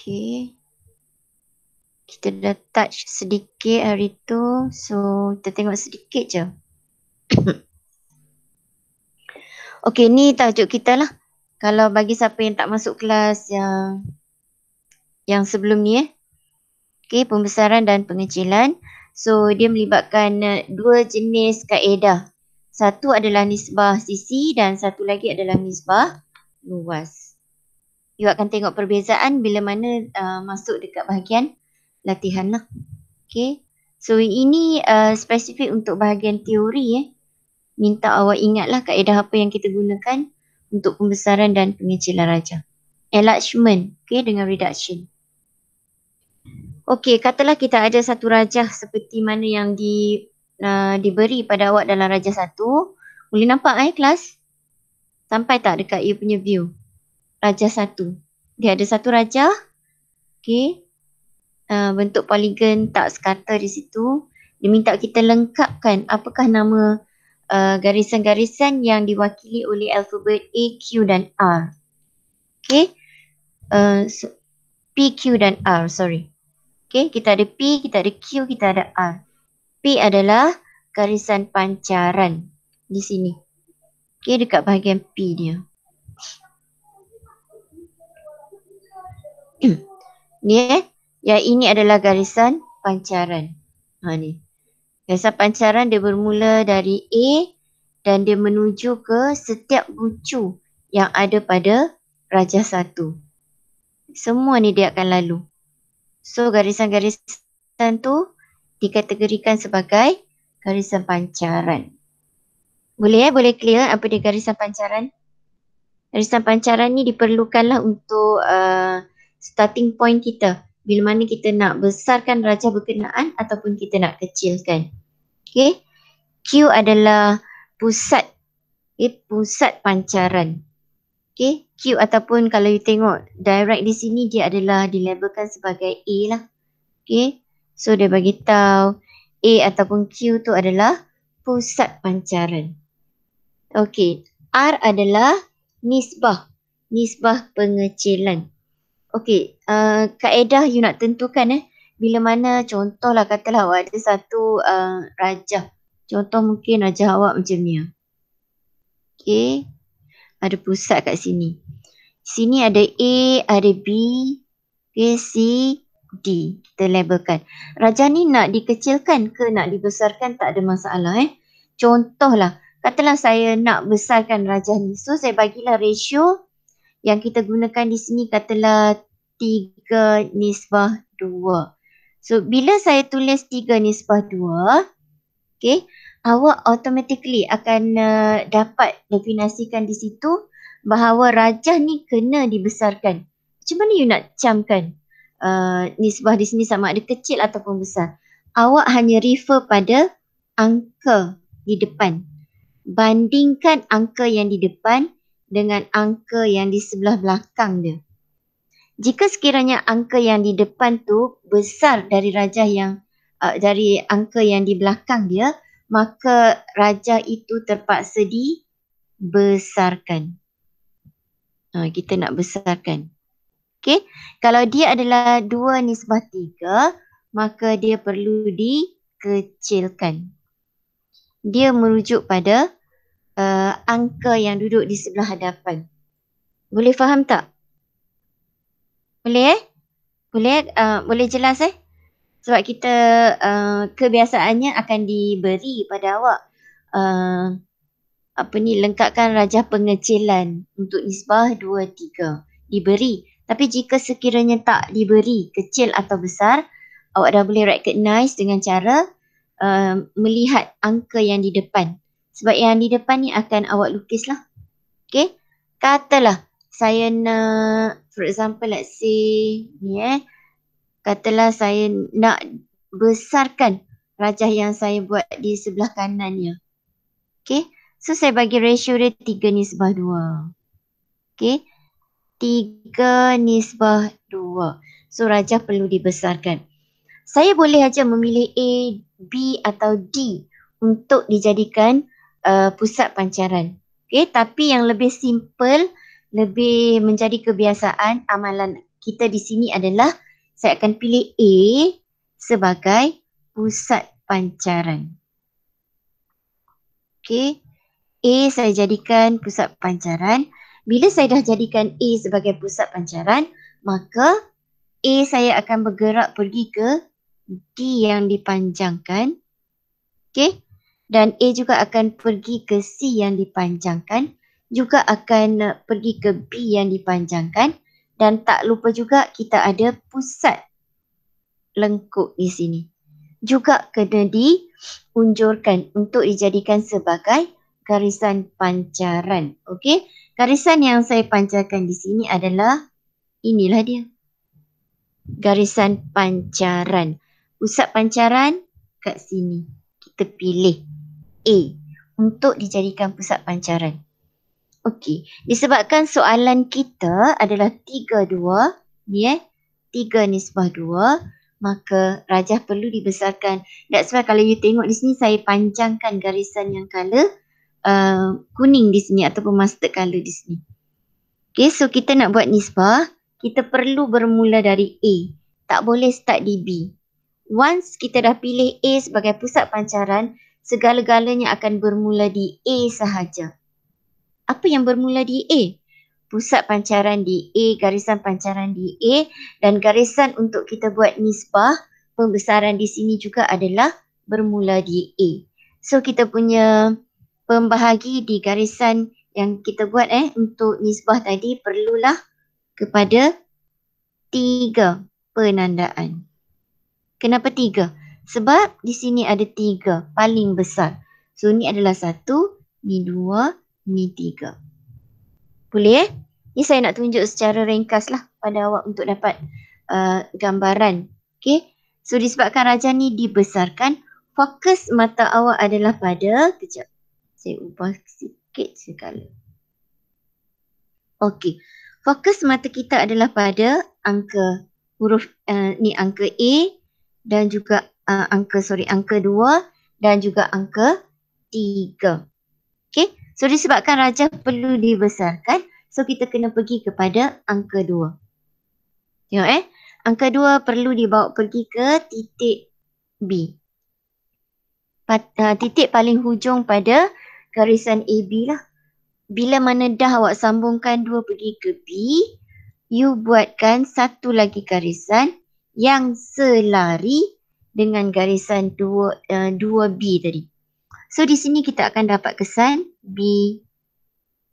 Okay. Kita dah touch sedikit hari tu. So, kita tengok sedikit je. Okay, ni tajuk kita lah. Kalau bagi siapa yang tak masuk kelas yang sebelum ni Okay, pembesaran dan pengecilan. So, dia melibatkan dua jenis kaedah. Satu adalah nisbah sisi dan satu lagi adalah nisbah luas. You akan tengok perbezaan bila mana masuk dekat bahagian latihan lah. Okay. So, ini spesifik untuk bahagian teori Minta awak ingatlah kaedah apa yang kita gunakan untuk pembesaran dan pengecilan rajah. Enlargement, okay, dengan reduction. Okey, katalah kita ada satu rajah seperti mana yang diberi pada awak dalam rajah satu. Boleh nampak kelas? Sampai tak dekat you punya view? Rajah satu. Dia ada satu rajah. Okey. Bentuk poligon tak sekata di situ. Dia minta kita lengkapkan apakah nama garisan-garisan yang diwakili oleh alfabet A, Q dan R. Okey. P, Q dan R, sorry. Okay, kita ada P, kita ada Q, kita ada R. P adalah garisan pancaran di sini. Okay, dekat bahagian P dia. Ni yang ini adalah garisan pancaran. Ni. Garisan pancaran dia bermula dari A dan dia menuju ke setiap bucu yang ada pada rajah satu. Semua ni dia akan lalu. So, garisan-garisan tu dikategorikan sebagai garisan pancaran. Boleh boleh clear apa dia garisan pancaran? Garisan pancaran ni diperlukanlah untuk starting point kita. Bila mana kita nak besarkan rajah berkenaan ataupun kita nak kecilkan. Okay. Q adalah pusat. Pusat pancaran. Okay. Q ataupun kalau you tengok direct di sini dia adalah dilabelkan sebagai A lah. Okay. So dia bagi tahu A ataupun Q tu adalah pusat pancaran. Okay. R adalah nisbah. Nisbah pengecilan. Okay. Kaedah you nak tentukan bila mana contohlah katalah awak ada satu rajah. Contoh mungkin rajah awak macam ni. Okay. Ada pusat kat sini. Sini ada A, ada B, okay, C, D. Kita labelkan. Rajah ni nak dikecilkan ke nak dibesarkan tak ada masalah. Contohlah, katalah saya nak besarkan rajah ni. So, saya bagilah ratio yang kita gunakan di sini katalah 3:2. So, bila saya tulis 3:2, okay, awak automatically akan dapat definasikan di situ bahawa rajah ni kena dibesarkan. Macam mana you nak camkan nisbah di sini sama ada kecil ataupun besar? Awak hanya refer pada angka di depan. Bandingkan angka yang di depan dengan angka yang di sebelah belakang dia. Jika sekiranya angka yang di depan tu besar dari rajah yang dari angka yang di belakang dia, maka rajah itu terpaksa dibesarkan. Kita nak besarkan. Okay. Kalau dia adalah 2:3, maka dia perlu dikecilkan. Dia merujuk pada angka yang duduk di sebelah hadapan. Boleh faham tak? Boleh Boleh jelas Sebab kita kebiasaannya akan diberi pada awak lengkapkan rajah pengecilan untuk nisbah 2:3. Diberi. Tapi jika sekiranya tak diberi kecil atau besar, awak dah boleh recognize dengan cara melihat angka yang di depan. Sebab yang di depan ni akan awak lukis lah. Okay. Katalah saya nak, for example let's say ni katalah saya nak besarkan rajah yang saya buat di sebelah kanannya. Okay. So, saya bagi ratio dia 3:2. Okay. 3:2. So, rajah perlu dibesarkan. Saya boleh aja memilih A, B atau D untuk dijadikan pusat pancaran. Okay. Tapi yang lebih simple, lebih menjadi kebiasaan amalan kita di sini adalah saya akan pilih A sebagai pusat pancaran. Okey. A saya jadikan pusat pancaran. Bila saya dah jadikan A sebagai pusat pancaran, maka A saya akan bergerak pergi ke D yang dipanjangkan. Okey. Dan A juga akan pergi ke C yang dipanjangkan. Juga akan pergi ke B yang dipanjangkan. Dan tak lupa juga kita ada pusat lengkuk di sini. Juga kena diunjurkan untuk dijadikan sebagai garisan pancaran. Okey. Garisan yang saya pancarkan di sini adalah inilah dia. Garisan pancaran. Pusat pancaran kat sini. Kita pilih A untuk dijadikan pusat pancaran. Okey, disebabkan soalan kita adalah 3/2, ni 3/2, maka rajah perlu dibesarkan. That's why kalau you tengok di sini saya panjangkan garisan yang color kuning di sini ataupun mustard color di sini. Okey, so kita nak buat nisbah, kita perlu bermula dari A. Tak boleh start di B. Once kita dah pilih A sebagai pusat pancaran, segala-galanya akan bermula di A sahaja. Apa yang bermula di A? Pusat pancaran di A, garisan pancaran di A, dan garisan untuk kita buat nisbah pembesaran di sini juga adalah bermula di A. So kita punya pembahagi di garisan yang kita buat untuk nisbah tadi perlulah kepada 3 penandaan. Kenapa 3? Sebab di sini ada 3 paling besar. So ni adalah 1, ni 2, ni 3. Boleh Ni saya nak tunjuk secara ringkas lah pada awak untuk dapat gambaran. Okay. So disebabkan rajah ni dibesarkan, fokus mata awak adalah pada, kejap. Saya ubah sikit sekali. Okay. Fokus mata kita adalah pada angka huruf ni angka A dan juga angka 2 dan juga angka 3. Okay. So disebabkan rajah perlu dibesarkan, so kita kena pergi kepada angka 2. Tengok angka 2 perlu dibawa pergi ke titik B. Titik paling hujung pada garisan AB lah. Bila mana dah awak sambungkan 2 pergi ke B, you buatkan satu lagi garisan yang selari dengan garisan 2B tadi. So di sini kita akan dapat kesan B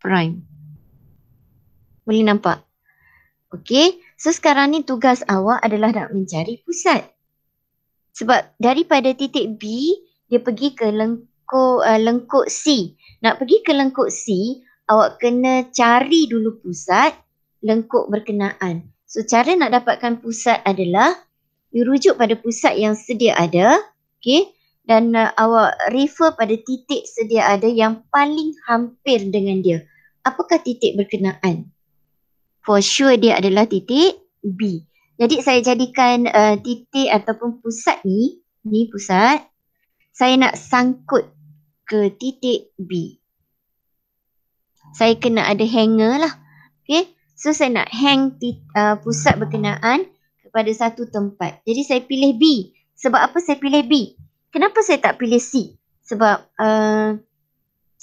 prime. Boleh nampak? Okey. So sekarang ni tugas awak adalah nak mencari pusat. Sebab daripada titik B, dia pergi ke lengkuk C. Nak pergi ke lengkuk C, awak kena cari dulu pusat lengkuk berkenaan. So cara nak dapatkan pusat adalah you rujuk pada pusat yang sedia ada. Okey. Dan awak refer pada titik sedia ada yang paling hampir dengan dia. Apakah titik berkenaan? For sure dia adalah titik B. Jadi saya jadikan titik ataupun pusat ni pusat. Saya nak sangkut ke titik B. Saya kena ada hanger lah. Okay. So saya nak hang pusat berkenaan kepada satu tempat. Jadi saya pilih B. Sebab apa saya pilih B? Kenapa saya tak pilih C? Sebab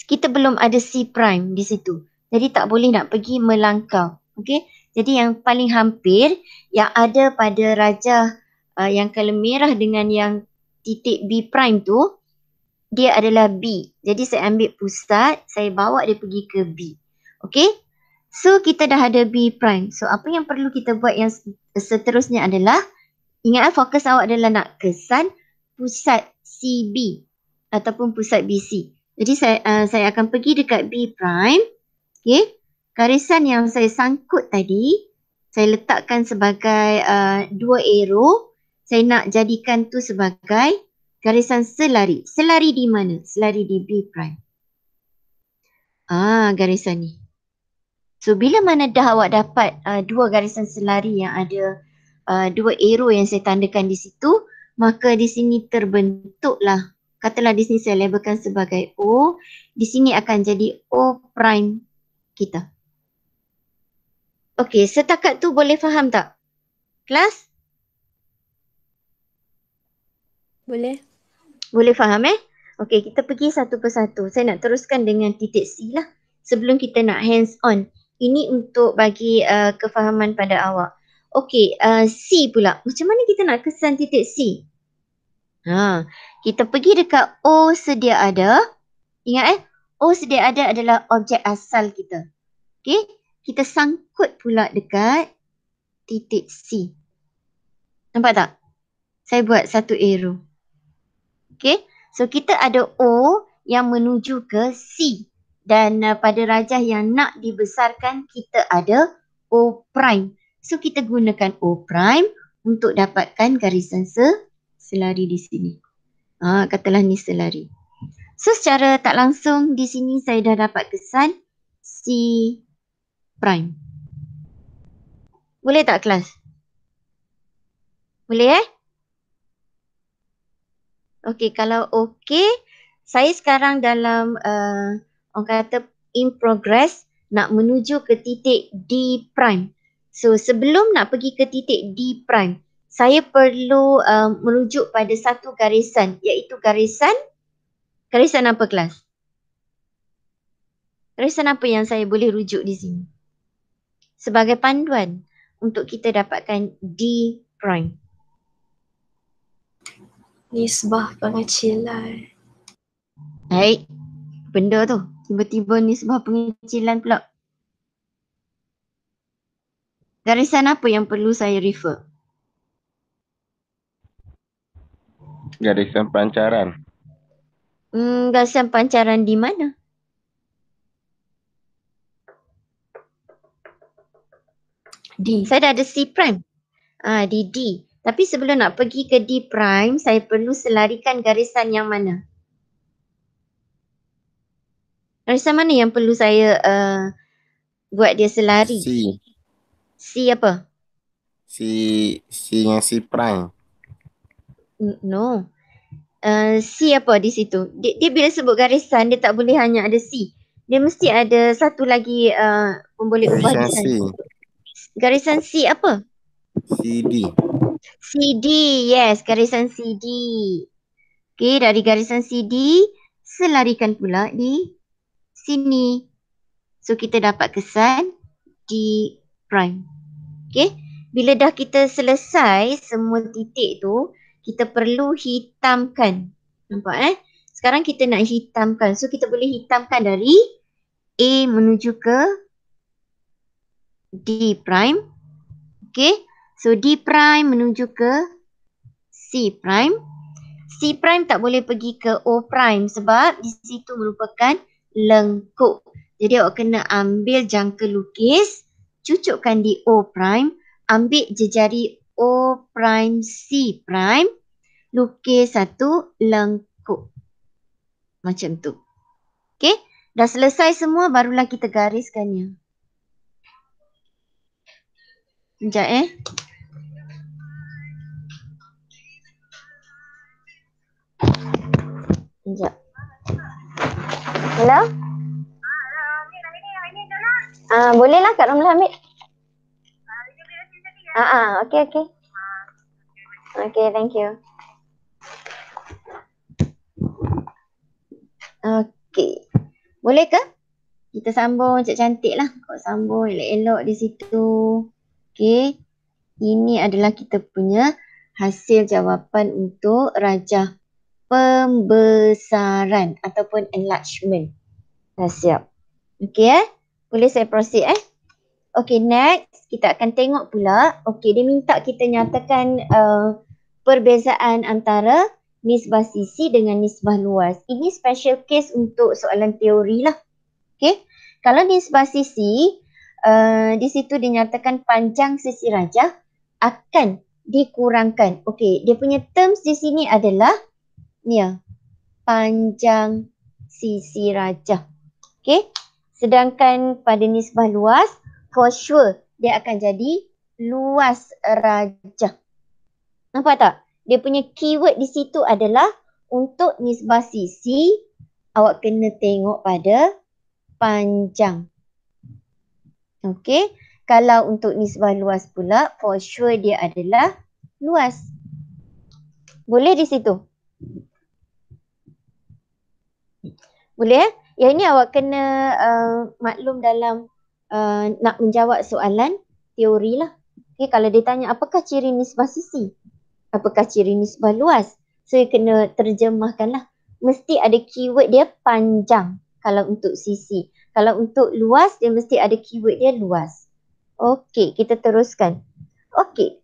kita belum ada C prime di situ. Jadi tak boleh nak pergi melangkau. Okay? Jadi yang paling hampir yang ada pada rajah yang color merah dengan yang titik B prime tu, dia adalah B. Jadi saya ambil pusat, saya bawa dia pergi ke B. Okay? So kita dah ada B prime. So apa yang perlu kita buat yang seterusnya adalah, ingat fokus awak adalah nak kesan pusat CB ataupun pusat BC. Jadi saya akan pergi dekat B prime. Okay. Garisan yang saya sangkut tadi, saya letakkan sebagai 2 arrow. Saya nak jadikan tu sebagai garisan selari. Selari di mana? Selari di B prime. Garisan ni. So bila mana dah awak dapat 2 garisan selari yang ada 2 arrow yang saya tandakan di situ, maka di sini terbentuklah, katalah di sini saya labelkan sebagai O, di sini akan jadi O prime kita. Okey, setakat tu boleh faham tak? Kelas? Boleh. Boleh faham Okey, kita pergi satu persatu. Saya nak teruskan dengan titik C lah. Sebelum kita nak hands on. Ini untuk bagi kefahaman pada awak. Okey, C pula. Macam mana kita nak kesan titik C? Kita pergi dekat O sedia ada. Ingat O sedia ada adalah objek asal kita. Okey, kita sangkut pula dekat titik C. Nampak tak? Saya buat satu arrow. Okey, so kita ada O yang menuju ke C. Dan pada rajah yang nak dibesarkan, kita ada O prime. So kita gunakan O prime untuk dapatkan garisan selari di sini. Katalah ni selari. So secara tak langsung di sini saya dah dapat kesan C prime. Boleh tak kelas? Boleh Okey, kalau okey, saya sekarang dalam orang kata in progress nak menuju ke titik D prime. So sebelum nak pergi ke titik D prime, saya perlu merujuk pada satu garisan, iaitu garisan apa kelas? Garisan apa yang saya boleh rujuk di sini? Sebagai panduan untuk kita dapatkan D prime. Nisbah pengecilan. Baik. Benda tu. Tiba-tiba nisbah pengecilan pula. Garisan apa yang perlu saya refer? Garisan pancaran. Garisan pancaran di mana? D. Saya dah ada C prime. Di D. Tapi sebelum nak pergi ke D prime, saya perlu selarikan garisan yang mana? Garisan mana yang perlu saya buat dia selari? C. C apa? C yang C prime. No. C apa di situ? Dia bila sebut garisan, dia tak boleh hanya ada C. Dia mesti ada satu lagi pun boleh ubah di Garisan C. sana. Garisan C apa? CD. CD, yes, garisan CD. Okey, dari garisan CD, selarikan pula di sini. So, kita dapat kesan D prime. Okey, bila dah kita selesai semua titik tu, kita perlu hitamkan. Nampak Sekarang kita nak hitamkan. So, kita boleh hitamkan dari A menuju ke D prime. Okey, so D prime menuju ke C prime. C prime tak boleh pergi ke O prime sebab di situ merupakan lengkuk. Jadi awak kena ambil jangka lukis, cucukkan di O prime, ambil jejari O prime C prime, lukis satu lengkuk. Macam tu. Okey, dah selesai semua barulah kita gariskannya. Sekejap Sekejap. Hello? Bolehlah Kak Ramlah ambil. Okey. Okey, thank you. Okey. Boleh ke? Kita sambung cantik lah. Kau sambung elok-elok di situ. Okey. Ini adalah kita punya hasil jawapan untuk rajah pembesaran ataupun enlargement. Dah siap. Okey Boleh saya proceed Okey, next kita akan tengok pula. Okey, dia minta kita nyatakan perbezaan antara nisbah sisi dengan nisbah luas. Ini special case untuk soalan teori lah. Okey, kalau nisbah sisi, di situ dinyatakan panjang sisi rajah akan dikurangkan. Okey, dia punya terms di sini adalah ni panjang sisi rajah. Okey, sedangkan pada nisbah luas, for sure dia akan jadi luas rajah. Nampak tak? Dia punya keyword di situ adalah untuk nisbah sisi, awak kena tengok pada panjang. Okey. Kalau untuk nisbah luas pula, for sure dia adalah luas. Boleh di situ? Boleh? Yang ini awak kena maklum dalam nak menjawab soalan teori lah. Okay, kalau dia tanya apakah ciri nisbah sisi? Apakah ciri nisbah luas? So, kena terjemahkan lah. Mesti ada keyword dia panjang kalau untuk sisi. Kalau untuk luas, dia mesti ada keyword dia luas. Okey, kita teruskan. Okey.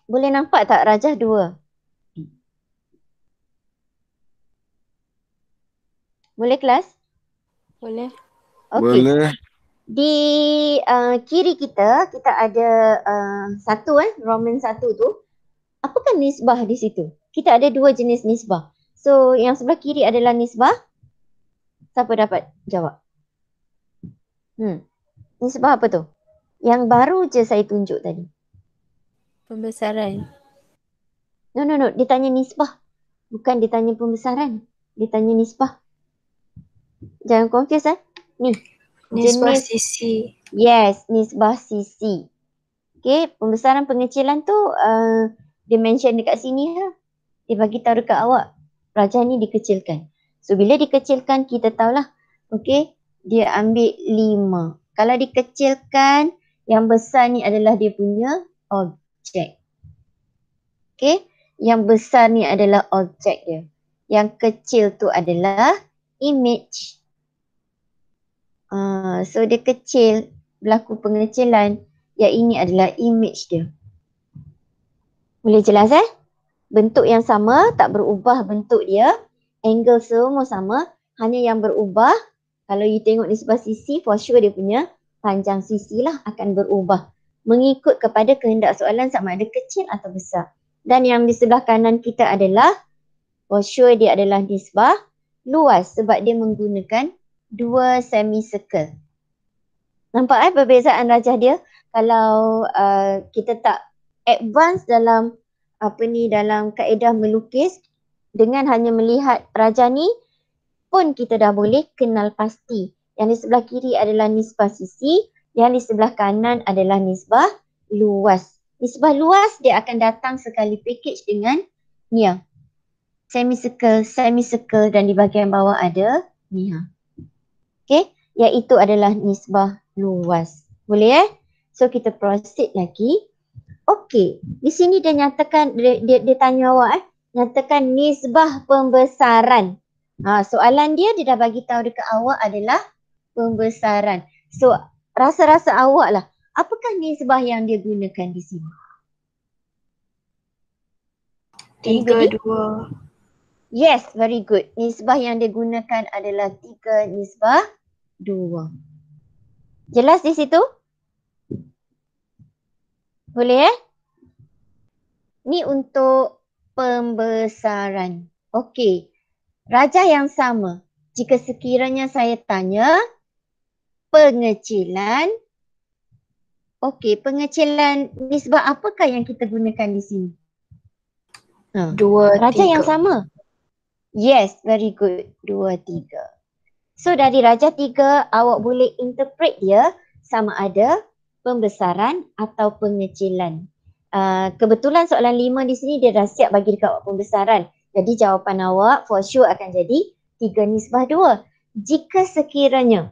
Boleh nampak tak rajah 2? Boleh kelas? Boleh. Okey. Boleh. Di kiri kita ada satu Roman 1 tu. Apakah nisbah di situ? Kita ada 2 jenis nisbah. So yang sebelah kiri adalah nisbah. Siapa dapat jawab? Nisbah apa tu? Yang baru je saya tunjuk tadi. Pembesaran. No. Dia tanya nisbah. Bukan dia tanya pembesaran. Dia tanya nisbah. Jangan confuse Ni. Nisbah sisi. Yes, nisbah sisi. Okay, pembesaran pengecilan tu dia mention dekat sini lah. Dia bagi tahu dekat awak. Rajah ni dikecilkan. So, bila dikecilkan, kita tahulah. Okay, dia ambil 5. Kalau dikecilkan, yang besar ni adalah dia punya objek. Okay, yang besar ni adalah objek dia. Yang kecil tu adalah image. So, dia kecil, berlaku pengecilan. Yang ini adalah image dia. Boleh jelas Bentuk yang sama, tak berubah bentuk dia. Angle semua sama. Hanya yang berubah, kalau you tengok di sebelah sisi, for sure dia punya panjang sisi lah akan berubah. Mengikut kepada kehendak soalan sama ada kecil atau besar. Dan yang di sebelah kanan kita adalah, for sure dia adalah nisbah luas sebab dia menggunakan 2 semicircle. Nampak perbezaan rajah dia? Kalau kita tak advance dalam dalam kaedah melukis, dengan hanya melihat rajah ni pun kita dah boleh kenal pasti. Yang di sebelah kiri adalah nisbah sisi, yang di sebelah kanan adalah nisbah luas. Nisbah luas dia akan datang sekali package dengan ni semicircle dan di bahagian bawah ada ni Okay, iaitu adalah nisbah luas. Boleh So kita proceed lagi. Okey, di sini dia nyatakan, dia tanya awak nyatakan nisbah pembesaran. Soalan dia dah bagi tahu dekat awak adalah pembesaran. So rasa-rasa awak lah, apakah nisbah yang dia gunakan di sini? 3:2. Yes, very good. Nisbah yang dia gunakan adalah 3:2. Jelas di situ? Boleh Ni untuk pembesaran. Okey. Rajah yang sama. Jika sekiranya saya tanya pengecilan. Okey, pengecilan nisbah apakah yang kita gunakan di sini? 2:3. Rajah yang sama. Yes, very good. 2:3. So dari rajah 3 awak boleh interpret dia sama ada pembesaran atau pengecilan. Kebetulan soalan 5 di sini dia dah siap bagi dekat awak pembesaran. Jadi jawapan awak for sure akan jadi 3:2. Jika sekiranya,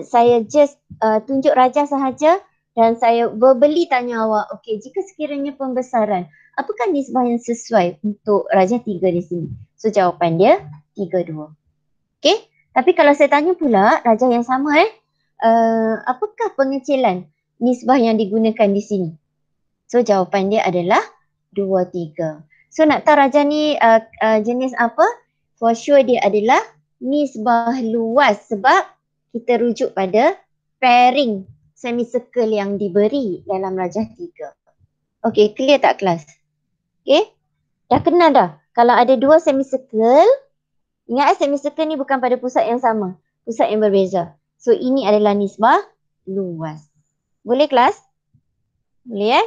saya just tunjuk rajah sahaja dan saya verbally tanya awak, jika sekiranya pembesaran, apakah nisbah yang sesuai untuk rajah 3 di sini? So jawapan dia 3:2. Tapi kalau saya tanya pula rajah yang sama apakah pengecilan nisbah yang digunakan di sini? So jawapan dia adalah 2:3. So nak tahu rajah ni jenis apa? For sure dia adalah nisbah luas sebab kita rujuk pada pairing semicircle yang diberi dalam rajah 3. Okey, clear tak kelas? Dah kenal dah? Kalau ada 2 semicircle, ingat semicircle ni bukan pada pusat yang sama, pusat yang berbeza. So ini adalah nisbah luas. Boleh kelas? Boleh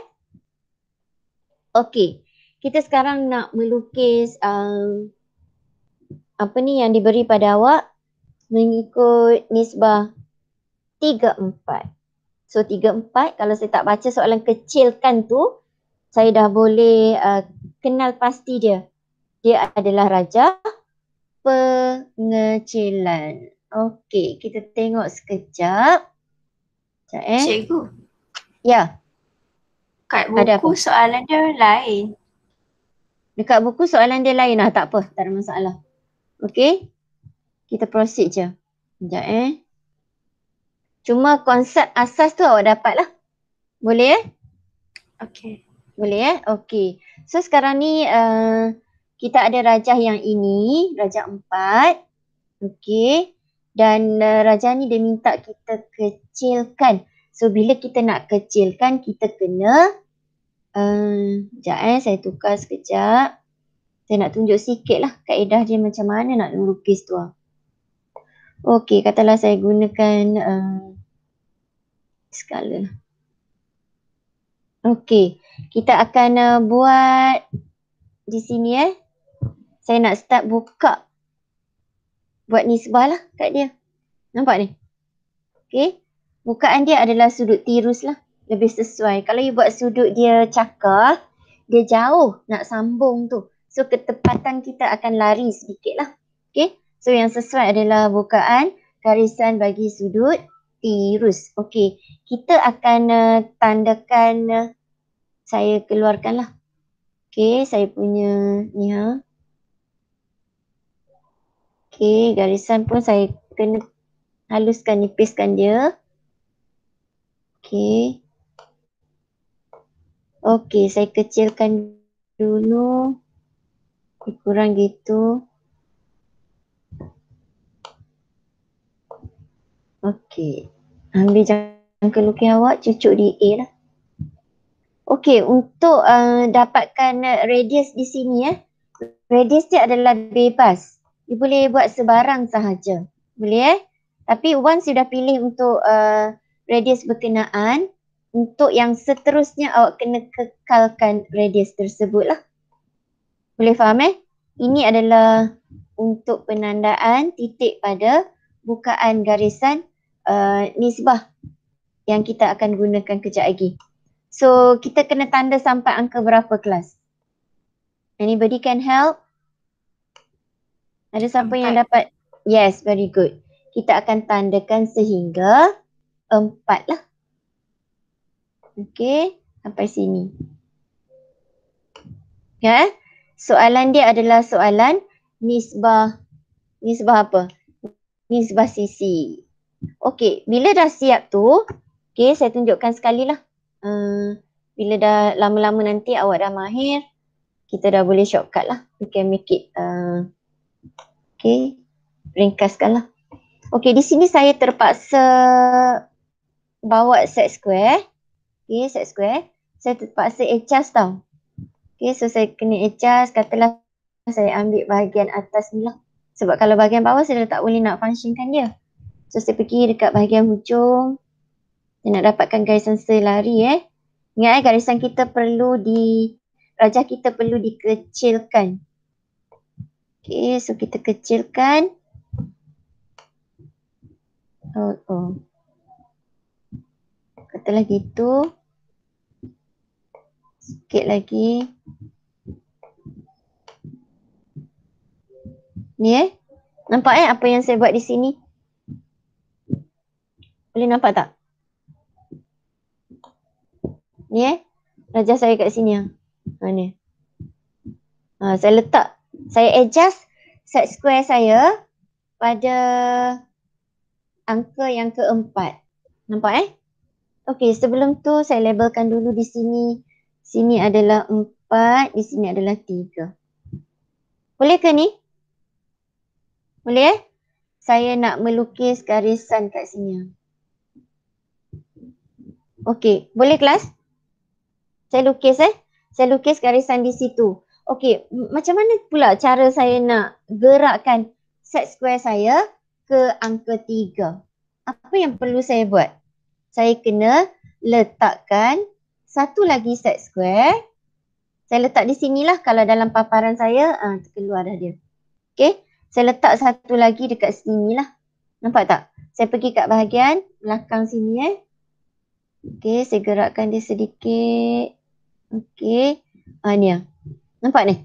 Okey. Kita sekarang nak melukis yang diberi pada awak mengikut nisbah 3, 4. So 3, 4, kalau saya tak baca soalan kecilkan tu, saya dah boleh kenal pasti dia. Dia adalah raja pengecilan. Okey, kita tengok sekejap. Sekejap Cikgu, Ya, kat Ada buku apa? soalan dia lain. dekat buku soalan dia lain lah. Tak apa, tak ada masalah. Okey, kita proceed je. Sekejap Cuma konsep asas tu awak dapat lah. Boleh Okay. Boleh Okey. So sekarang ni kita ada rajah yang ini, rajah 4. Okey. Dan rajah ni dia minta kita kecilkan. So bila kita nak kecilkan, kita kena sekejap saya tukar sekejap. Saya nak tunjuk sikit lah kaedah dia macam mana nak lukis tu. Okey, katalah saya gunakan skala. Okey, kita akan buat di sini Saya nak start buka. Buat nisbah lah kat dia. Nampak ni? Okey. Bukaan dia adalah sudut tirus lah. Lebih sesuai. Kalau you buat sudut dia cakar, dia jauh nak sambung tu. So ketepatan kita akan lari sedikit lah. Okey. So yang sesuai adalah bukaan garisan bagi sudut tirus. Okey. Kita akan tandakan, saya keluarkan lah. Okey. Saya punya ni Okey. Garisan pun saya kena haluskan, nipiskan dia. Okey. Okey, saya kecilkan dulu. Kurang gitu. Okey. Ambil jangka lukis awak, cucuk di A lah. Okey, untuk dapatkan radius di sini radius dia adalah bebas. You boleh buat sebarang sahaja. Boleh Tapi once you dah pilih untuk radius berkenaan, untuk yang seterusnya awak kena kekalkan radius tersebut lah. Boleh faham Ini adalah untuk penandaan titik pada bukaan garisan nisbah yang kita akan gunakan kejap lagi. So kita kena tanda sampai angka berapa kelas? Anybody can help? Ada siapa yang dapat? Yes, very good. Kita akan tandakan sehingga 4 lah. Okey, sampai sini. Soalan dia adalah soalan nisbah. Nisbah apa? Nisbah sisi. Okey, bila dah siap tu, okey, saya tunjukkan sekali lah. Bila dah lama-lama nanti awak dah mahir, kita dah boleh shortcut lah. We can make it, okey, ringkaskan lah. Okey, di sini saya terpaksa bawa set square. Okey, set square. Saya terpaksa adjust tau. Okey, so saya kena adjust. Katalah saya ambil bahagian atas ni lah. Sebab kalau bahagian bawah saya dah tak boleh nak functionkan dia. So saya pergi dekat bahagian hujung. Saya nak dapatkan garisan selari Ingat garisan kita perlu rajah kita perlu dikecilkan. Okey, so kita kecilkan. Katalah gitu. Sikit lagi. Ni nampak apa yang saya buat di sini? Boleh nampak tak? Ni rajah saya kat sini ni. Saya letak, saya adjust set square saya pada angka yang keempat. Nampak Okey, sebelum tu saya labelkan dulu di sini. Sini adalah 4, di sini adalah 3. Boleh ke ni? Boleh Saya nak melukis garisan kat sini. Okey, boleh kelas? Saya lukis Saya lukis garisan di situ. Okey, macam mana pula cara saya nak gerakkan set square saya ke angka 3? Apa yang perlu saya buat? Saya kena letakkan satu lagi set square. Saya letak di sinilah, kalau dalam paparan saya, keluar dah dia. Okey, saya letak satu lagi dekat sinilah. Nampak tak? Saya pergi kat bahagian belakang sini Okey, saya gerakkan dia sedikit. Okey. Ni nampak ni?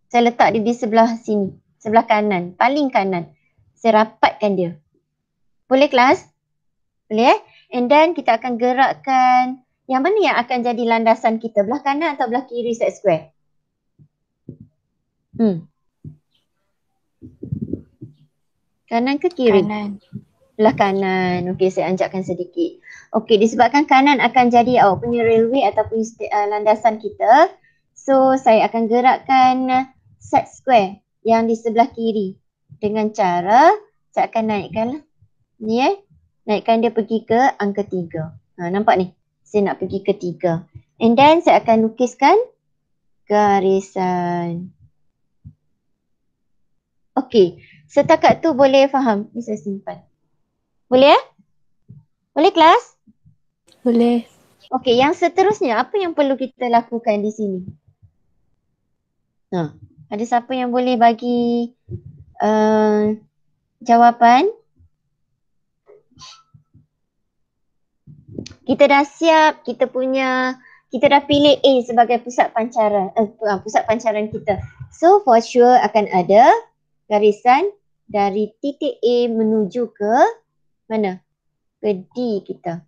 Saya letak dia di sebelah sini. Sebelah kanan. Paling kanan. Saya rapatkan dia. Boleh kelas? Boleh And then kita akan gerakkan. Yang mana yang akan jadi landasan kita? Belah kanan atau belah kiri set square? Kanan ke kiri? Kanan. Belah kanan. Okey, saya anjakkan sedikit. Okey, disebabkan kanan akan jadi awak punya railway ataupun landasan kita. So, saya akan gerakkan set square yang di sebelah kiri. Dengan cara, saya akan naikkan ni naikkan dia pergi ke angka 3. Nampak ni? Saya nak pergi ke 3. And then, saya akan lukiskan garisan. Okey, setakat tu boleh faham? Ni saya simpan. Boleh Boleh kelas? Boleh. Okey, yang seterusnya apa yang perlu kita lakukan di sini? Ada siapa yang boleh bagi jawapan? Kita dah siap, kita dah pilih A sebagai pusat pancaran kita. So for sure akan ada garisan dari titik A menuju ke mana? Ke D kita.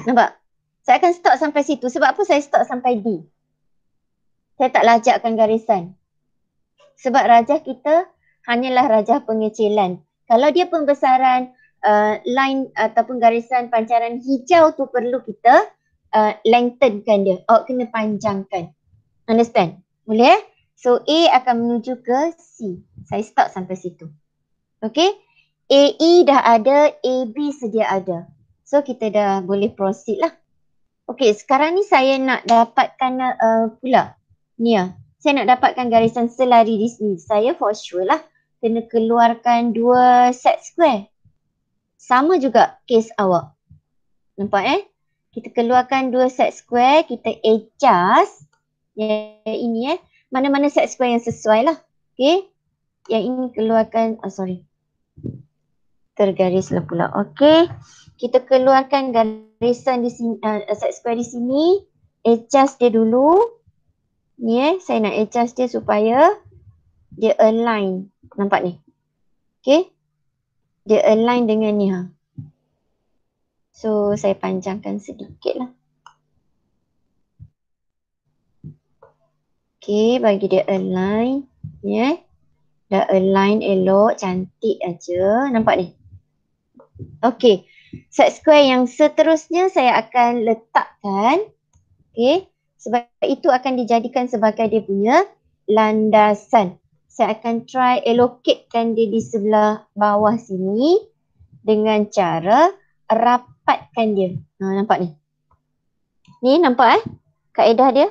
Nampak? Saya akan stop sampai situ. Sebab apa saya stop sampai D? Saya tak lajakkan garisan. Sebab rajah kita hanyalah rajah pengecilan. Kalau dia pembesaran line ataupun garisan pancaran hijau tu perlu kita lengthenkan dia. Awak kena panjangkan. Understand? Boleh? So A akan menuju ke C. Saya stop sampai situ. Okay? AE dah ada, AB sedia ada. So kita dah boleh proceed lah. Okay, sekarang ni saya nak dapatkan pula. Ni saya nak dapatkan garisan selari di sini. Saya for sure lah kena keluarkan 2 set square. Sama juga case awak. Nampak Kita keluarkan 2 set square, kita adjust yang ini mana-mana set square yang sesuai lah. Okay. Yang ini keluarkan, tergarislah pula. Okay. Kita keluarkan garisan di sini, set square di sini. Adjust dia dulu. Ni saya nak adjust dia supaya dia align. Nampak ni? Okay. Dia align dengan ni So saya panjangkan sedikit lah. Okay, bagi dia align. Ni dah align elok, cantik aja. Nampak ni? Okay. Set square yang seterusnya saya akan letakkan. Okay. Sebab itu akan dijadikan sebagai dia punya landasan. Saya akan try allocatekan dia di sebelah bawah sini dengan cara rapatkan dia. Nampak ni? Ni nampak kaedah dia?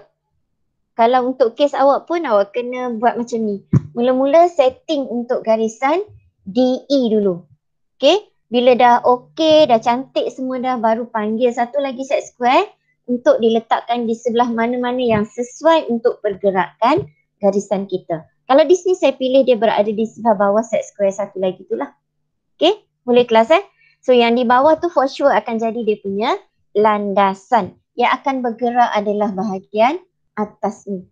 Kalau untuk case awak pun awak kena buat macam ni. Mula-mula setting untuk garisan DE dulu. Okay? Bila dah okey, dah cantik semua dah, baru panggil satu lagi set square untuk diletakkan di sebelah mana-mana yang sesuai untuk pergerakan garisan kita. Kalau di sini saya pilih dia berada di sebelah bawah set square satu lagi tu lah. Okay? Boleh kelas So yang di bawah tu for sure akan jadi dia punya landasan. Yang akan bergerak adalah bahagian atas ni.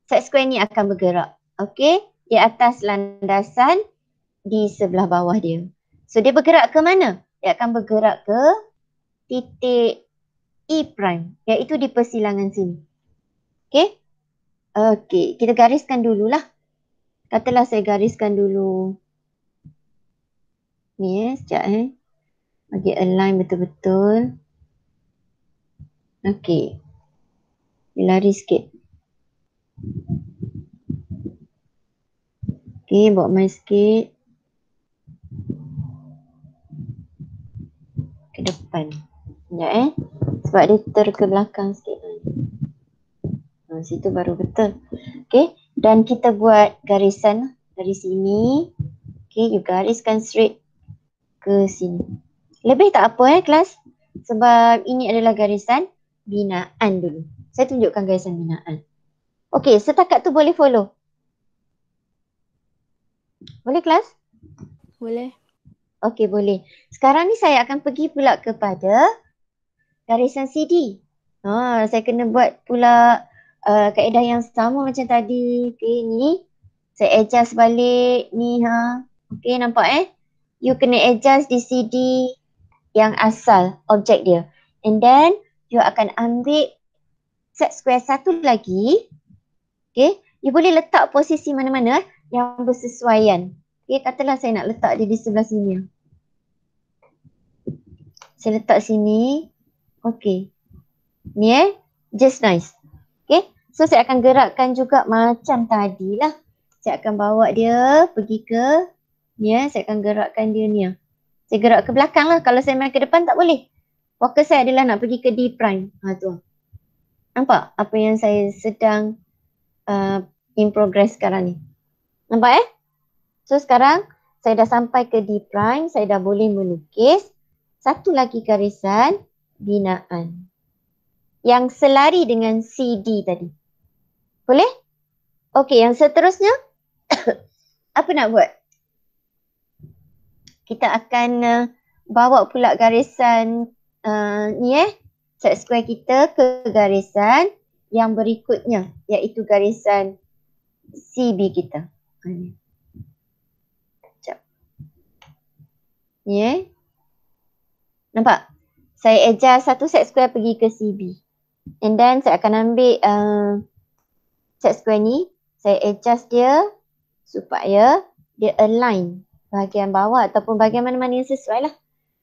Set square ni akan bergerak. Okay? Di atas landasan di sebelah bawah dia. So dia bergerak ke mana? Dia akan bergerak ke titik E prime. Iaitu di persilangan sini. Okay? Okay. Kita gariskan dululah. Katalah saya gariskan dulu. Ni sekejap bagi align betul-betul. Okay. Dia lari sikit. Okay, bawa main sikit. Ke depan. Sekejap sebab dia ke belakang sikit. Situ baru betul. Okay, dan kita buat garisan dari sini. Okay, you gariskan straight ke sini. Lebih tak apa kelas? Sebab ini adalah garisan binaan dulu. Saya tunjukkan garisan binaan. Okay, setakat tu boleh follow? Boleh kelas? Boleh. Okey, boleh. Sekarang ni saya akan pergi pula kepada garisan CD. Saya kena buat pula kaedah yang sama macam tadi. Okey, ni. Saya adjust balik ni Okey, nampak You kena adjust di CD yang asal objek dia. And then you akan ambil set square satu lagi. Okay, you boleh letak posisi mana-mana yang bersesuaian. Okay, katalah saya nak letak dia di sebelah sini. Saya letak sini. Okay. Ni just nice. Okay, so saya akan gerakkan juga macam tadi lah. Saya akan bawa dia pergi ke ni saya akan gerakkan dia ni. Saya gerak ke belakang lah. Kalau saya main ke depan tak boleh. Fokus saya adalah nak pergi ke D prime. Tu. Nampak apa yang saya sedang in progress sekarang ni. Nampak So sekarang saya dah sampai ke D prime. Saya dah boleh melukis satu lagi garisan binaan. Yang selari dengan CD tadi. Boleh? Okey, yang seterusnya apa nak buat? Kita akan bawa pula garisan ni set square kita ke garisan yang berikutnya iaitu garisan CB kita. Sekejap. Ni nampak? Saya adjust satu set square pergi ke CB. And then saya akan ambil set square ni. Saya adjust dia supaya dia align bahagian bawah ataupun bahagian mana-mana yang sesuai lah.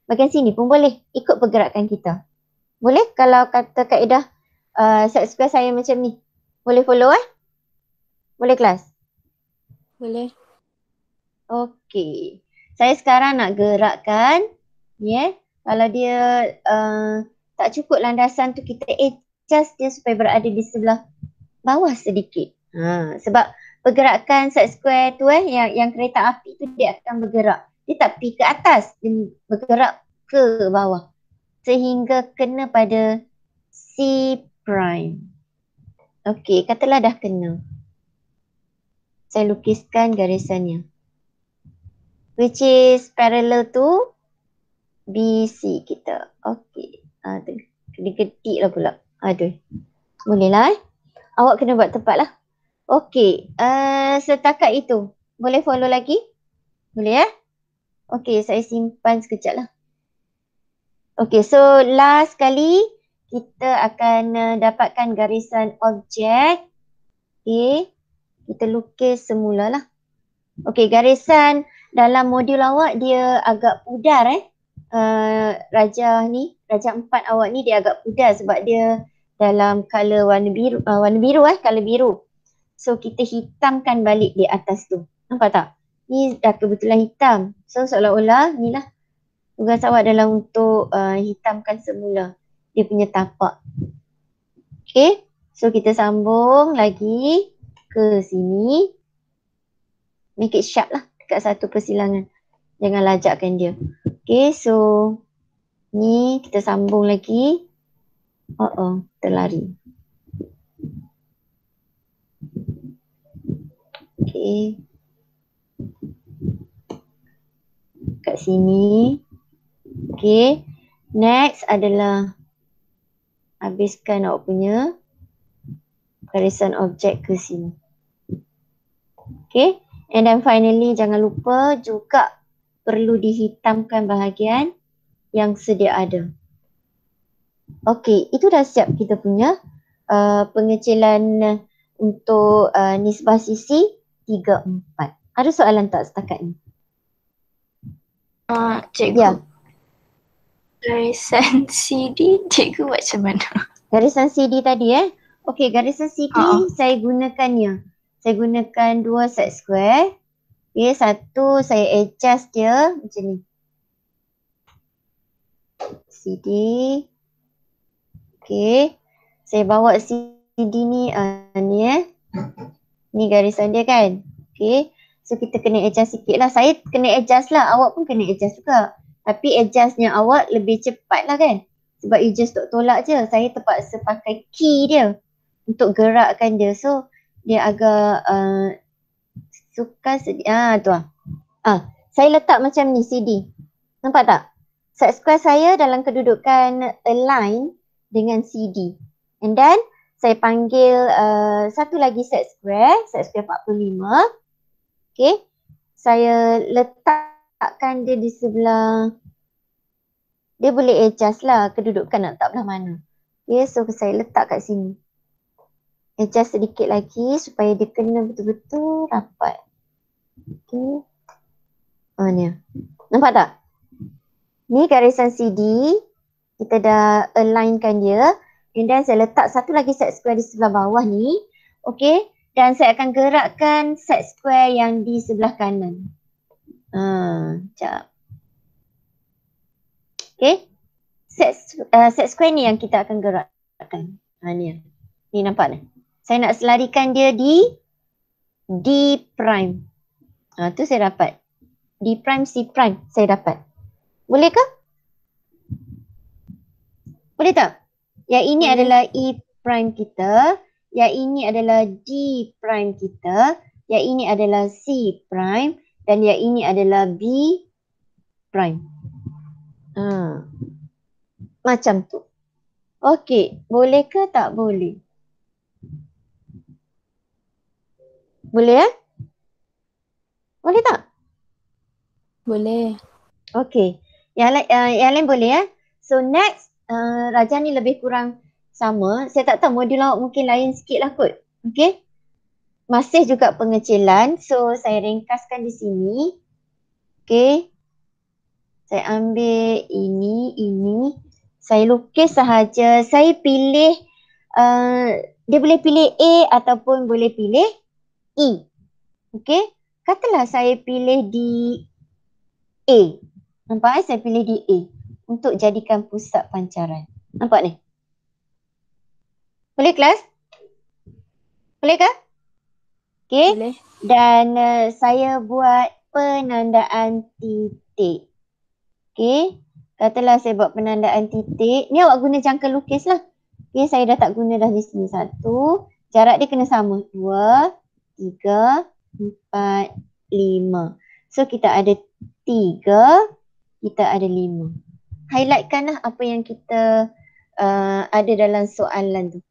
Bahagian sini pun boleh ikut pergerakan kita. Boleh kalau kata kaedah set square saya macam ni. Boleh follow Boleh kelas? Boleh. Okey. Saya sekarang nak gerakkan ni kalau dia tak cukup landasan tu kita adjust dia supaya berada di sebelah bawah sedikit. Sebab pergerakan set square tu yang kereta api tu dia akan bergerak. Dia tak pergi ke atas, dia bergerak ke bawah. Sehingga kena pada C prime. Okey, katalah dah kena. Saya lukiskan garisannya. Which is parallel to BC kita. Okey. Kena ketik lah pula. Aduh. Boleh lah Awak kena buat tepat lah. Okey. Setakat itu. Boleh follow lagi? Boleh Okey, saya simpan sekejap lah. Okey, so last kali kita akan dapatkan garisan objek. Okey. Kita lukis semula lah. Okey, garisan dalam modul awak dia agak pudar Raja 4 awak ni dia agak pudar sebab dia dalam color warna biru, color biru. So kita hitamkan balik di atas tu. Nampak tak? Ni dah kebetulan hitam. So seolah-olah ni lah tugas awak adalah untuk hitamkan semula dia punya tapak. Okay, so kita sambung lagi ke sini. Make it sharp lah dekat satu persilangan. Jangan lajakkan dia. Okay, so ni kita sambung lagi. Terlari. Okay. Kat sini. Okay. Next adalah habiskan awak punya garisan objek ke sini. Okay. And then finally jangan lupa juga perlu dihitamkan bahagian yang sedia ada. Okey, itu dah siap kita punya pengecilan untuk nisbah sisi 3/4. Ada soalan tak setakat ni? Cikgu. Ya. Garisan CD cikgu buat macam mana? Garisan CD tadi Okey, garisan CD saya gunakannya. Saya gunakan 2 set square. Okay, satu saya adjust dia macam ni. CD. Okay. Saya bawa CD ni ni garisan dia kan. Okay. So kita kena adjust sikit lah. Saya kena adjust lah. Awak pun kena adjust juga. Tapi adjustnya awak lebih cepat lah kan. Sebab you just tolak je. Saya terpaksa pakai key dia untuk gerakkan dia. So dia agak sukar sedikit. Tu lah. Saya letak macam ni CD. Nampak tak? Set square saya dalam kedudukan align dengan CD. And then saya panggil satu lagi set square 45. Okay. Saya letakkan dia di sebelah, dia boleh adjust lah kedudukan nak letak belah mana. Okay, so saya letak kat sini. Adjust sedikit lagi supaya dia kena betul-betul rapat. Okay. Ni. Nampak tak? Ni garisan CD. Kita dah alignkan dia. And then saya letak satu lagi set square di sebelah bawah ni. Okay. Dan saya akan gerakkan set square yang di sebelah kanan. Sekejap. Okay. Set square ni yang kita akan gerakkan. Ni. Ni nampak ni. Saya nak selarikan dia di D prime. Tu saya dapat. D prime, C prime saya dapat. Boleh ke? Boleh tak? Yang ini adalah E prime kita. Yang ini adalah D prime kita. Yang ini adalah C prime. Dan yang ini adalah B prime. Macam tu. Okey. Boleh ke tak boleh? Boleh Boleh tak? Boleh. Okey. Yang lain boleh So next, Raja ni lebih kurang sama. Saya tak tahu modul awak mungkin lain sikit lah kot. Okey. Masih juga pengecilan. So saya ringkaskan di sini. Okey. Saya ambil ini. Saya lukis sahaja. Saya pilih, dia boleh pilih A ataupun boleh pilih E. Okey. Katalah saya pilih di A. Nampak saya pilih di A untuk jadikan pusat pancaran. Nampak ni? Boleh kelas? Boleh ke? Okey. Boleh. Dan saya buat penandaan titik. Okey. Katalah saya buat penandaan titik. Ni awak guna jangka lukis lah. Okey, saya dah tak guna dah di sini. 1. Jarak dia kena sama. 2, 3, 4, 5. So kita ada 3, kita ada 5. Highlightkanlah apa yang kita ada dalam soalan tu.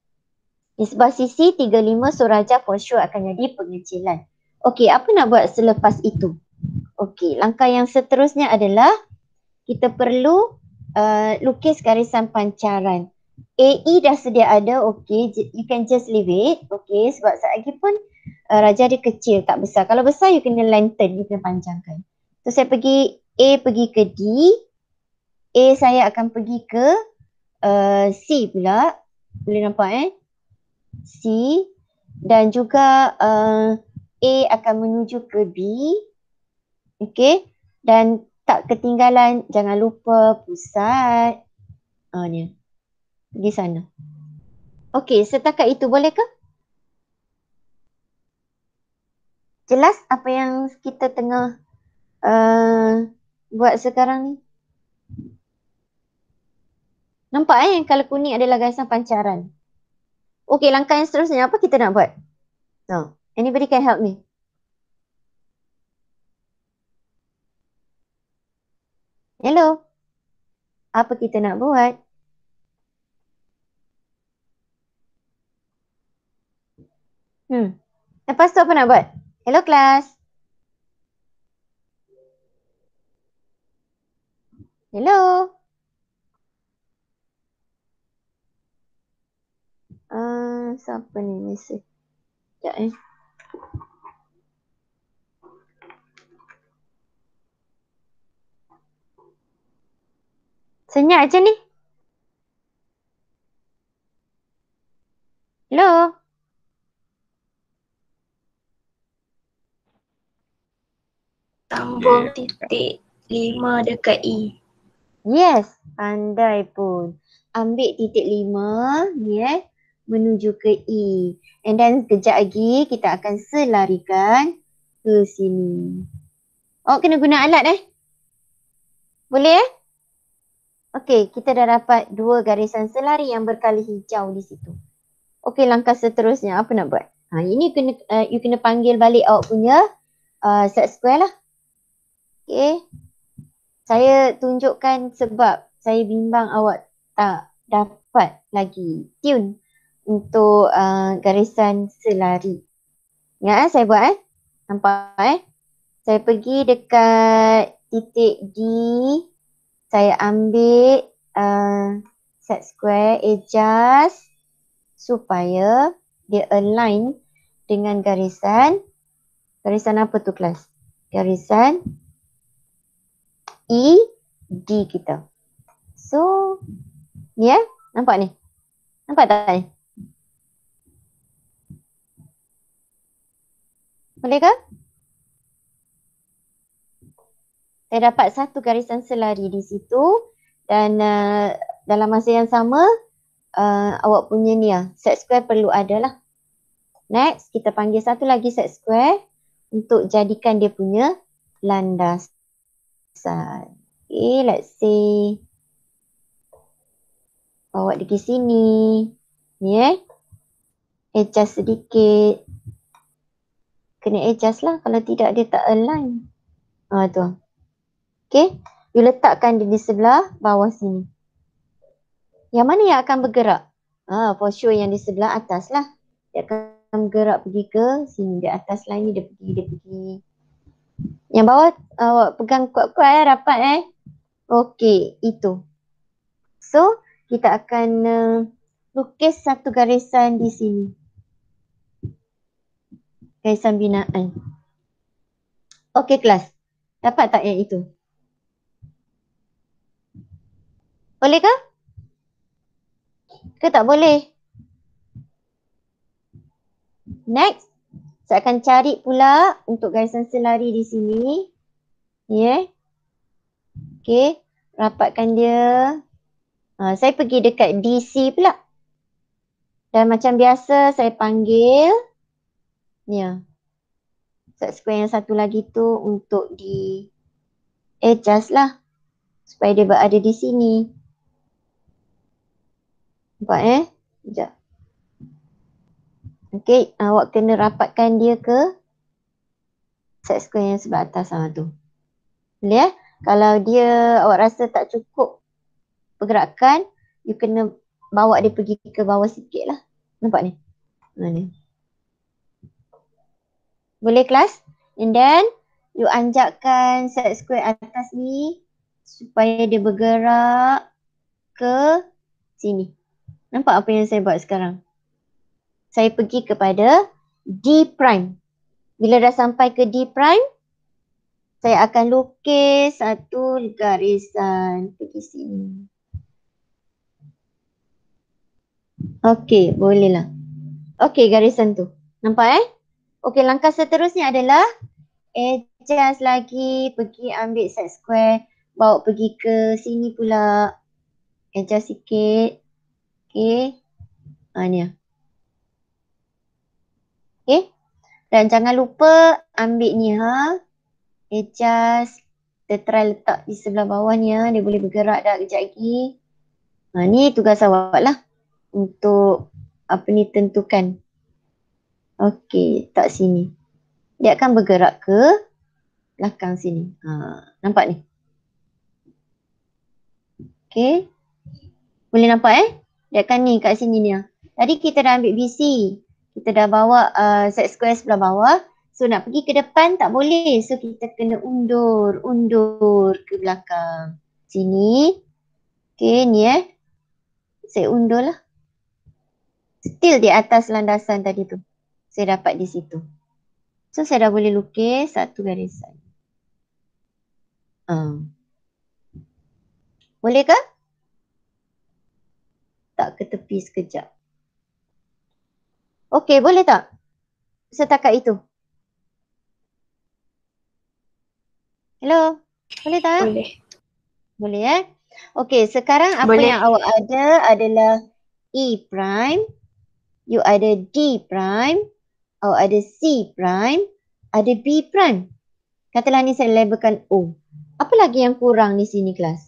Di sebelah sisi 35, so Raja for sure akan jadi pengecilan. Okey, apa nak buat selepas itu? Okey, langkah yang seterusnya adalah kita perlu lukis garisan pancaran. AE dah sedia ada, okey, you can just leave it. Okey, sebab saat lagi pun Raja dia kecil, tak besar. Kalau besar, you kena lengthen, you kena panjangkan. So saya pergi A pergi ke D. A saya akan pergi ke C pula. Boleh nampak C. Dan juga A akan menuju ke B. Okey. Dan tak ketinggalan, jangan lupa pusat. Ni. Pergi sana. Okey, setakat itu boleh ke? Jelas apa yang kita tengah buat sekarang ni? Nampak yang kalau kuning adalah garisan pancaran. Okey, langkah yang seterusnya apa kita nak buat? So, anybody can help me? Hello? Apa kita nak buat? Lepas tu apa nak buat? Hello kelas? Hello? Siapa ni mesej? Sekejap Senyap je ni. Hello? Sambung titik 5 dekat E. Yes, pandai pun. Ambil titik 5 ni menuju ke E. And then kejap lagi kita akan selarikan ke sini. Awak kena guna alat Boleh Okey, kita dah dapat 2 garisan selari yang berkali hijau di situ. Okey, langkah seterusnya apa nak buat? Ini you kena panggil balik awak punya set square lah. Okey. Saya tunjukkan sebab saya bimbang awak tak dapat lagi tune untuk garisan selari. Ingat saya buat Nampak Saya pergi dekat titik D. Saya ambil set square, adjust supaya dia align dengan garisan. Garisan apa tu kelas? Garisan E, D kita. So, ni nampak ni? Nampak tak ni? Boleh ke? Saya dapat satu garisan selari di situ dan dalam masa yang sama awak punya ni set square perlu ada lah. Next, kita panggil satu lagi set square untuk jadikan dia punya landasan. Okay, let's say bawa dia ke sini. Ni adjust sedikit. Kena adjust lah, kalau tidak dia tak align. Tu. Okay, you letakkan dia di sebelah bawah sini. Yang mana yang akan bergerak? For sure yang di sebelah atas lah. Dia akan bergerak pergi ke sini. Di atas lah ni dia pergi. Yang bawah awak pegang kuat-kuat rapat Okey, itu. So, kita akan lukis satu garisan di sini. Garisan binaan. Okey kelas. Dapat tak yang itu? Boleh ke? Ke tak boleh? Next, saya akan cari pula untuk garisan selari di sini. Ni Okey, rapatkan dia. Saya pergi dekat DC pula. Dan macam biasa saya panggil ni set square yang satu lagi tu untuk di adjust lah supaya dia berada di sini. Nampak Sekejap. Okey, awak kena rapatkan dia ke set square yang sebelah atas tu. Boleh Kalau dia awak rasa tak cukup pergerakan, you kena bawa dia pergi ke bawah sikit lah. Nampak ni? Ni. Boleh kelas? And then, you anjakkan set square atas ni supaya dia bergerak ke sini. Nampak apa yang saya buat sekarang? Saya pergi kepada D prime. Bila dah sampai ke D prime, saya akan lukis satu garisan pergi sini. Okey, bolehlah. Okey, garisan tu. Nampak Okey, langkah seterusnya adalah adjust lagi, pergi ambil set square, bawa pergi ke sini pula. Adjust sikit. Okey. Ni Okey. Dan jangan lupa ambil ni adjust. Kita try letak di sebelah bawah ni dia boleh bergerak dah kejap lagi. Ni tugas awak lah untuk tentukan. Okey, tak sini. Dia akan bergerak ke belakang sini. Nampak ni? Okey. Boleh nampak Dia akan ni kat sini ni. Tadi kita dah ambil BC. Kita dah bawa set square sebelah bawah. So nak pergi ke depan tak boleh. So kita kena undur ke belakang. Sini. Okey, ni saya undur lah. Still di atas landasan tadi tu. Saya dapat di situ. So saya dah boleh lukis satu garisan. Boleh ke? Tak ke tepi sekejap. Okey, boleh tak? Setakat itu. Hello? Boleh tak? Boleh. Boleh Okey, sekarang apa Boleh. yang awak ada adalah E prime. You ada D prime. Awak ada C prime. Ada B prime. Katalah ni saya labelkan O. Apa lagi yang kurang di sini kelas?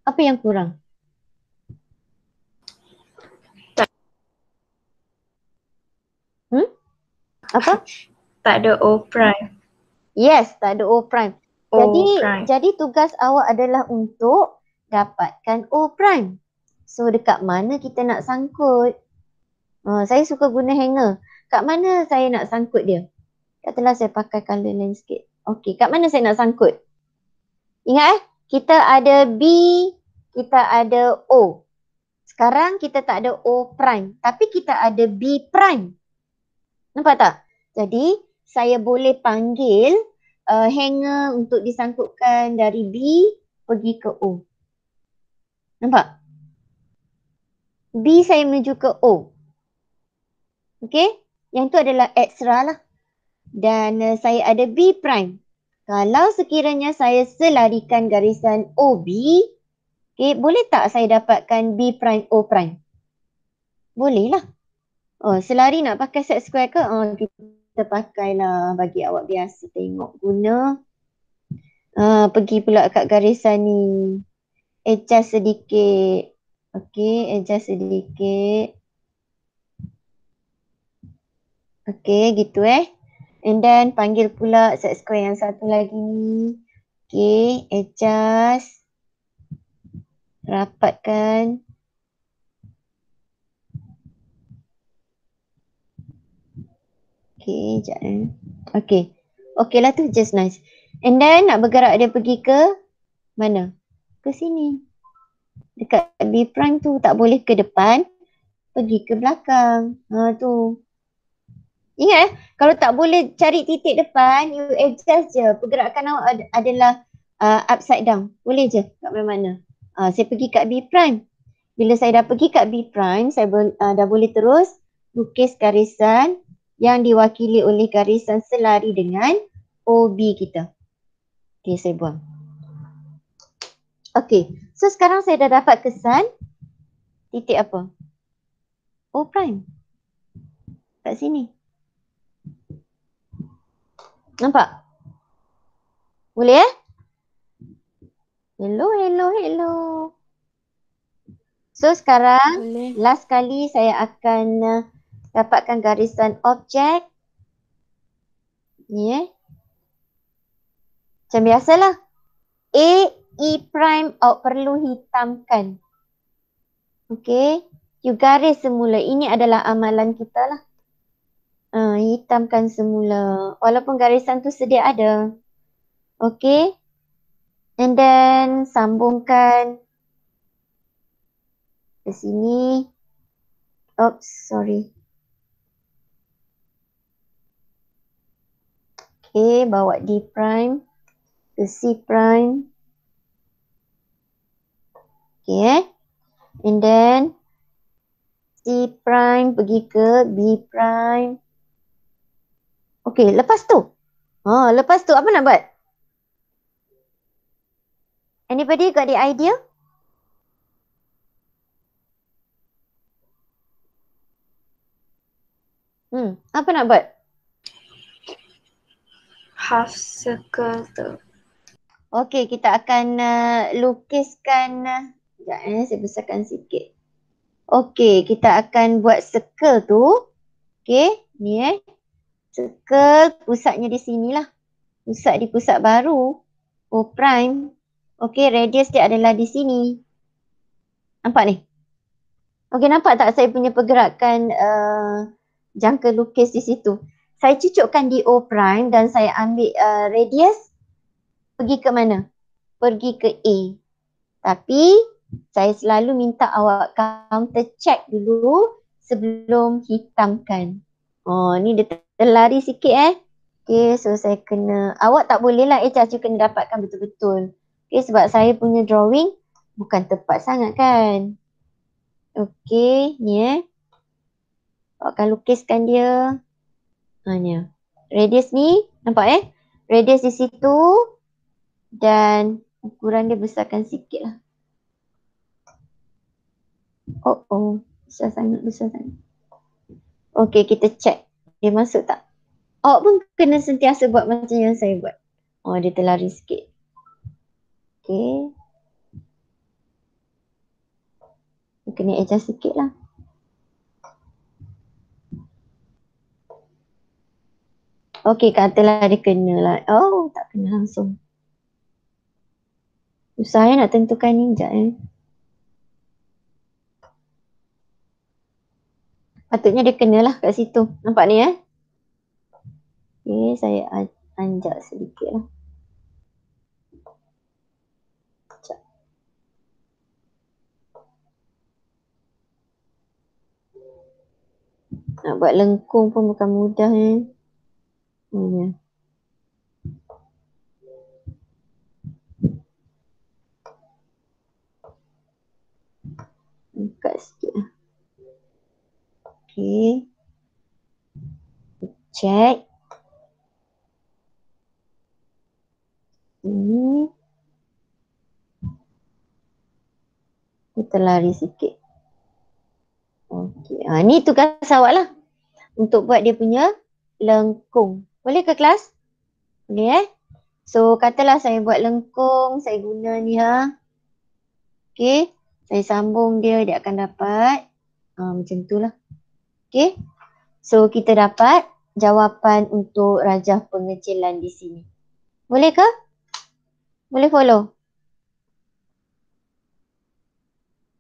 Apa yang kurang? Apa? Tak ada O prime. Yes, tak ada O prime. O prime. Jadi tugas awak adalah untuk dapatkan O prime. So dekat mana kita nak sangkut? Saya suka guna hanger. Kat mana saya nak sangkut dia? Katalah saya pakai colour lain sikit. Okey, kat mana saya nak sangkut? Ingat kita ada B, kita ada O. Sekarang kita tak ada O prime, tapi kita ada B prime. Nampak tak? Jadi saya boleh panggil hanger untuk disangkutkan dari B pergi ke O. Nampak? B saya menuju ke O. Okey? Yang tu adalah extra lah. Dan saya ada B prime. Kalau sekiranya saya selarikan garisan OB, okay, boleh tak saya dapatkan B prime O prime? Boleh lah. Selari nak pakai set square ke? Kita pakailah bagi awak biasa tengok guna. Pergi pula kat garisan ni. Adjust sedikit. Okay, adjust sedikit. Okay, gitu And then panggil pula set square yang satu lagi ni. Okay, adjust. Rapatkan. Okay, sekejap Okay. Okay lah tu, just nice. And then nak bergerak dia pergi ke mana? Ke sini. Dekat B prime tu tak boleh ke depan, pergi ke belakang. Tu. Ingat kalau tak boleh cari titik depan, you adjust je. Pergerakan awak adalah upside down. Boleh je kat mana-mana. Saya pergi kat B prime. Bila saya dah pergi kat B prime, saya dah boleh terus lukis garisan yang diwakili oleh garisan selari dengan OB kita. Okay, saya buang. Okay, so sekarang saya dah dapat kesan titik apa? O prime. Kat sini. Nampak? Boleh Hello, hello, hello. So sekarang Boleh. last kali saya akan dapatkan garisan objek. Ni Macam biasalah. A, E prime awak perlu hitamkan. Okay. You garis semula. Ini adalah amalan kita lah. Hitamkan semula. Walaupun garisan tu sedia ada. Okay. And then sambungkan ke sini. Oops, sorry. Okay, bawa D prime ke C prime. Okay. And then C prime pergi ke B prime. Okay, lepas tu. Lepas tu apa nak buat? Anybody got the idea? Apa nak buat? Half circle tu. Okay, kita akan lukiskan. Sekejap saya besarkan sikit. Okay, kita akan buat circle tu. Okay, ni circle pusatnya di sinilah. Pusat di pusat baru. O prime. Okay, radius dia adalah di sini. Nampak ni? Okay, nampak tak saya punya pergerakan jangka lukis di situ? Saya cucukkan di O prime dan saya ambil radius. Pergi ke mana? Pergi ke A. Tapi saya selalu minta awak counter check dulu sebelum hitamkan. Ni dia terlari sikit Okay, so saya kena, awak tak boleh lah you kena dapatkan betul-betul. Okay, sebab saya punya drawing bukan tepat sangat kan. Okay, ni awak akan lukiskan dia. Ni. Radius ni, nampak Radius di situ. Dan ukuran dia besarkan sikit lah. Besar sangat. Okay, kita check. Dia masuk tak? Awak pun kena sentiasa buat macam yang saya buat. Dia terlari sikit. Okay. Kena adjust sikit lah. Okey, katalah dia kena lah. Oh, tak kena langsung. Susah nak tentukan ni. Sekejap Patutnya dia kena lah kat situ. Nampak ni Okay, saya anjak sedikit lah. Sekejap. Nak buat lengkung pun bukan mudah Ya. Angkat sikit lah. Okay. Check. Ini. Kita lari sikit. Okay. Ni tugas awak lah. Untuk buat dia punya lengkung. Boleh ke kelas? Boleh So katalah saya buat lengkung. Saya guna ni Okay. Saya sambung dia. Dia akan dapat. Macam tu lah. Okay. So kita dapat jawapan untuk rajah pengecilan di sini. Boleh ke? Boleh follow?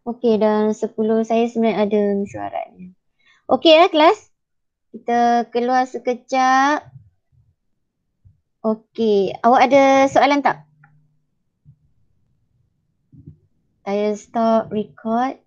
Okey, dan 10 saya sebenarnya ada mesyuaratnya. Okey kelas? Kita keluar sekejap. Okey, awak ada soalan tak? Saya stop record.